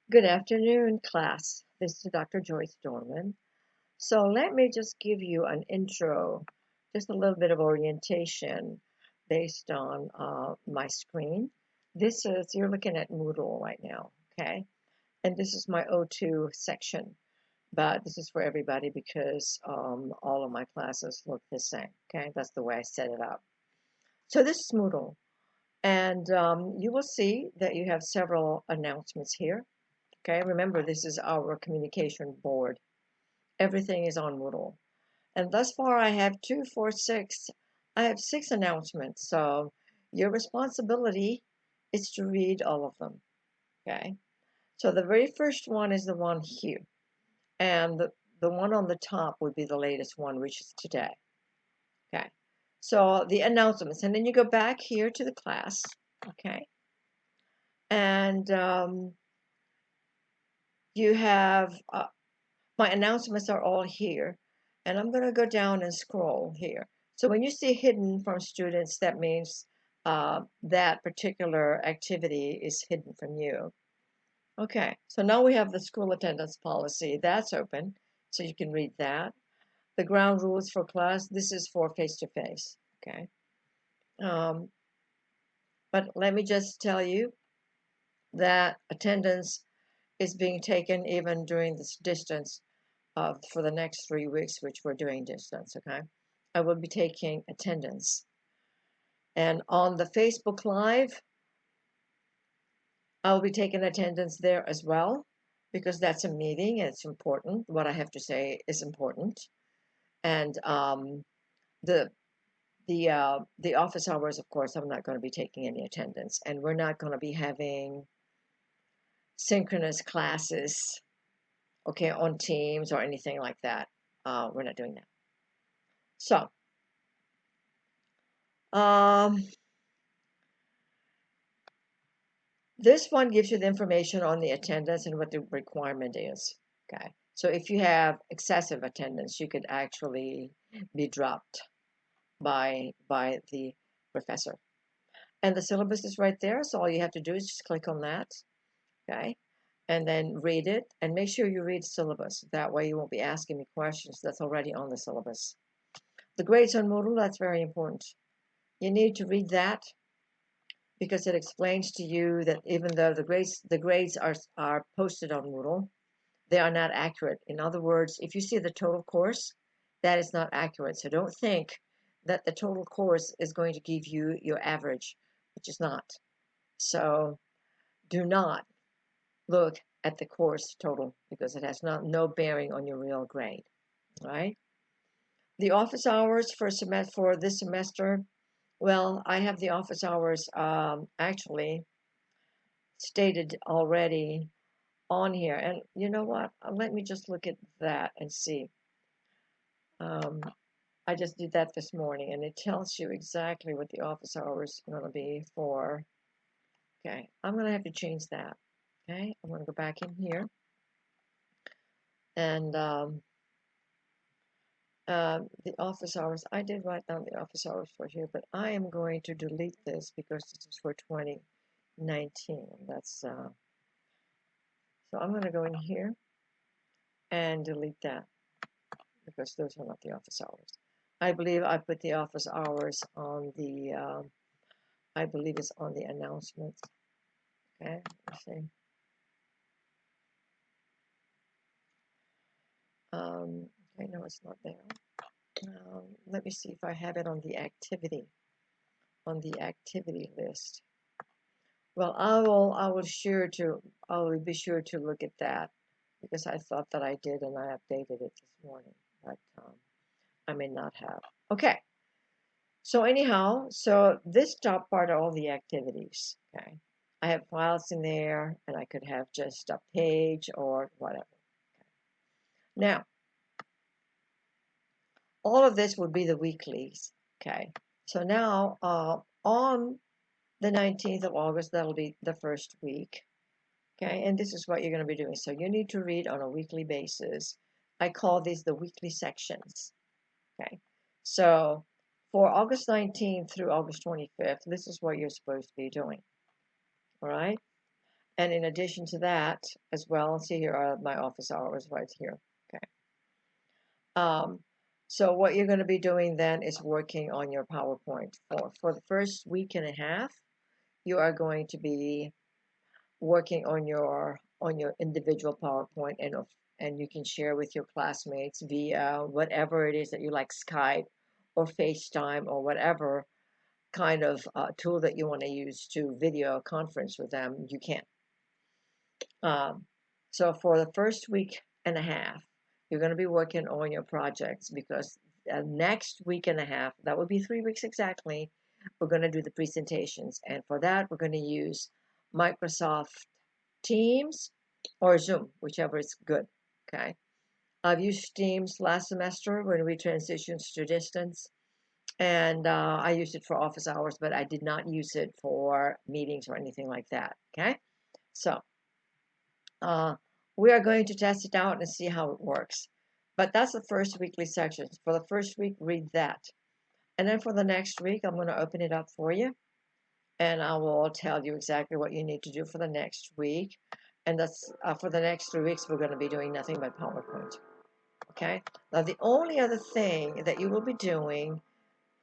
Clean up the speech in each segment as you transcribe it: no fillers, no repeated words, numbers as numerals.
Good afternoon, class. This is Dr. Joyce Dorman. So let me just give you an intro, just a little bit of orientation based on my screen. You're looking at Moodle right now, okay? And this is my O2 section, but this is for everybody because all of my classes look the same, okay? That's the way I set it up. So this is Moodle, and you will see that you have several announcements here. Okay, remember this is our communication board. Everything is on Moodle. And thus far I have 2, 4, 6. I have 6 announcements. So your responsibility is to read all of them. Okay. So the very first one is the one here. And the one on the top would be the latest one, which is today. Okay. So the announcements. And then you go back here to the class. Okay. And you have my announcements are all here, and I'm going to go down and scroll here. So when you see hidden from students, that means that particular activity is hidden from you. Okay, so now we have the school attendance policy. That's open, so you can read that. The ground rules for class, this is for face-to-face, okay? But let me just tell you that attendance is being taken even during this distance for the next 3 weeks, which we're doing distance, okay? I will be taking attendance. And on the Facebook Live, I'll be taking attendance there as well, because that's a meeting and it's important. What I have to say is important. And the office hours, of course, I'm not going to be taking any attendance. And we're not going to be having synchronous classes, okay, on Teams or anything like that. We're not doing that. So, this one gives you the information on the attendance and what the requirement is. Okay, so if you have excessive attendance, you could actually be dropped by the professor. And the syllabus is right there, so all you have to do is just click on that. Okay, and then read it, and make sure you read syllabus. That way you won't be asking me questions that's already on the syllabus. The grades on Moodle, that's very important. You need to read that because it explains to you that even though the grades are posted on Moodle, they are not accurate. In other words, if you see the total course, that is not accurate. So don't think that the total course is going to give you your average, which is not. So do not look at the course total because it has no bearing on your real grade, right? The office hours for this semester, well, I have the office hours actually stated already on here. And you know what? Let me just look at that and see. I just did that this morning, and it tells you exactly what the office hours are going to be for. Okay, I'm going to have to change that. Okay, I'm going to go back in here. And the office hours, I did write down the office hours for here, but I am going to delete this because this is for 2019. That's so I'm going to go in here and delete that because those are not the office hours. I believe I put the office hours on the, I believe it's on the announcements. Okay, let's see. I know it's not there. Let me see if I have it on the activity list. Well, I will be sure to look at that because I thought that I did and I updated it this morning, but I may not have. Okay. So anyhow, so this top part are all the activities. Okay. I have files in there and I could have just a page or whatever. Okay. Now, all of this would be the weeklies. Okay. So now on the 19th of August, that'll be the first week. Okay, and this is what you're going to be doing. So you need to read on a weekly basis. I call these the weekly sections. Okay, so for August 19th through August 25th, this is what you're supposed to be doing. All right, And in addition to that, as well, see here are my office hours right here. Okay. So what you're going to be doing then is working on your PowerPoint. For the first week and a half, you are going to be working on your individual PowerPoint, and you can share with your classmates via whatever it is that you like, Skype or FaceTime or whatever kind of tool that you want to use to video conference with them. You can. So for the first week and a half, you're going to be working on your projects, because next week and a half, that will be 3 weeks exactly, we're going to do the presentations. And for that, we're going to use Microsoft Teams or Zoom, whichever is good. Okay. I've used Teams last semester when we transitioned to distance, and I used it for office hours, but I did not use it for meetings or anything like that. Okay. So uh, we are going to test it out and see how it works. But that's the first weekly section. For the first week, read that. And then for the next week, I'm going to open it up for you, and I will tell you exactly what you need to do for the next week. And that's for the next 3 weeks, we're going to be doing nothing but PowerPoint. Okay. Now, the only other thing that you will be doing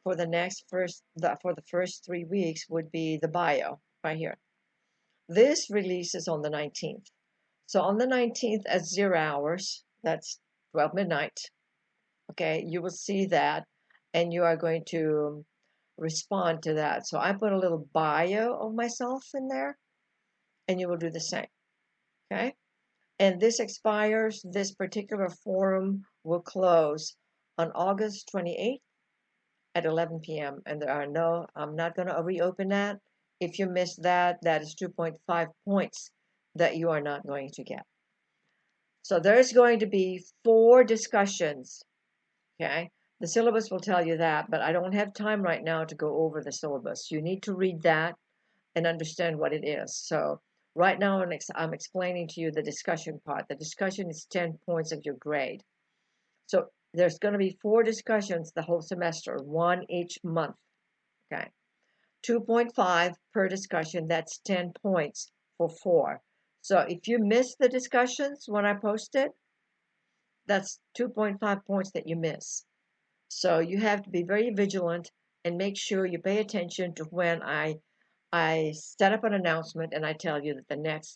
for the first 3 weeks would be the bio right here. This releases on the 19th. So on the 19th at 0 hours, that's 12 midnight, okay, you will see that, and you are going to respond to that. So I put a little bio of myself in there, and you will do the same, okay? And this expires, this particular forum will close on August 28th at 11 p.m. And I'm not going to reopen that. If you miss that, that is 2.5 points that you are not going to get. So there's going to be 4 discussions, okay? The syllabus will tell you that, but I don't have time right now to go over the syllabus. You need to read that and understand what it is. So right now I'm explaining to you the discussion part. The discussion is 10 points of your grade. So there's going to be 4 discussions the whole semester, 1 each month, okay? 2.5 per discussion, that's 10 points for 4. So if you miss the discussions when I post it, that's 2.5 points that you miss. So you have to be very vigilant and make sure you pay attention to when I set up an announcement and I tell you that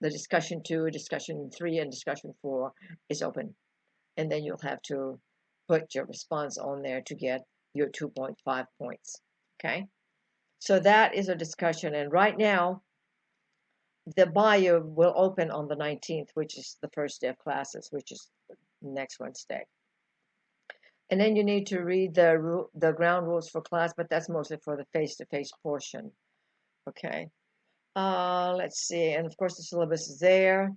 the discussion 2, discussion 3, and discussion 4 is open. And then you'll have to put your response on there to get your 2.5 points. Okay? So that is a discussion. And right now, the bio will open on the 19th, which is the first day of classes, which is next Wednesday. And then you need to read the ground rules for class, but that's mostly for the face-to-face portion. Okay. Let's see. And of course, the syllabus is there.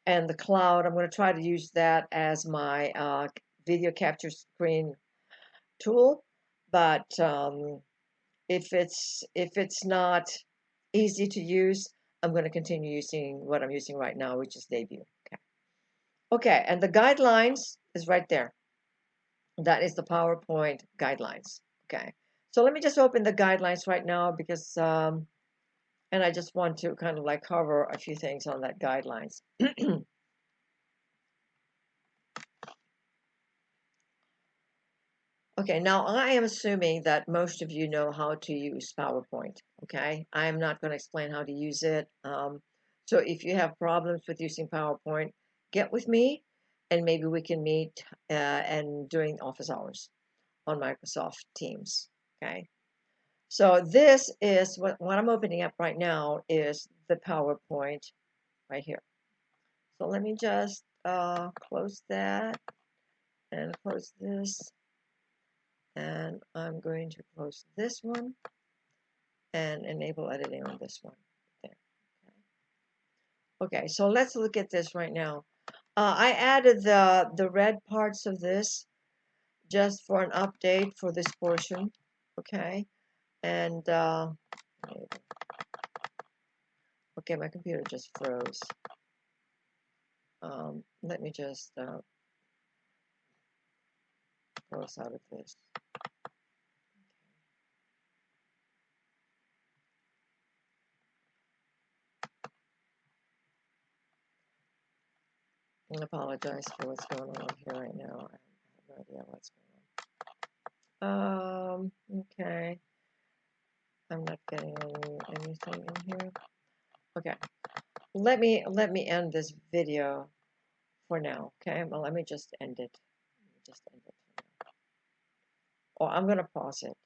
And the cloud, I'm going to try to use that as my video capture screen tool. But if it's not easy to use, I'm going to continue using what I'm using right now, which is Debut. Okay. Okay, and the guidelines is right there. That is the PowerPoint guidelines. Okay. So let me just open the guidelines right now because, and I just want to kind of like cover a few things on that guidelines. Okay, now I am assuming that most of you know how to use PowerPoint, okay? I am not going to explain how to use it. So if you have problems with using PowerPoint, get with me and maybe we can meet and during office hours on Microsoft Teams, okay? So this is what I'm opening up right now is the PowerPoint right here. So let me just close that and close this. And I'm going to close this one and enable editing on this one. There. Okay, so let's look at this right now. I added the red parts of this just for an update for this portion. Okay, and okay, my computer just froze. Let me just close out of this. I apologize for what's going on here right now. I have no idea what's going on. Okay. I'm not getting anything in here. Okay. Let me end this video for now. Okay. Well, let me just end it. Let me just end it for now. Or I'm gonna pause it.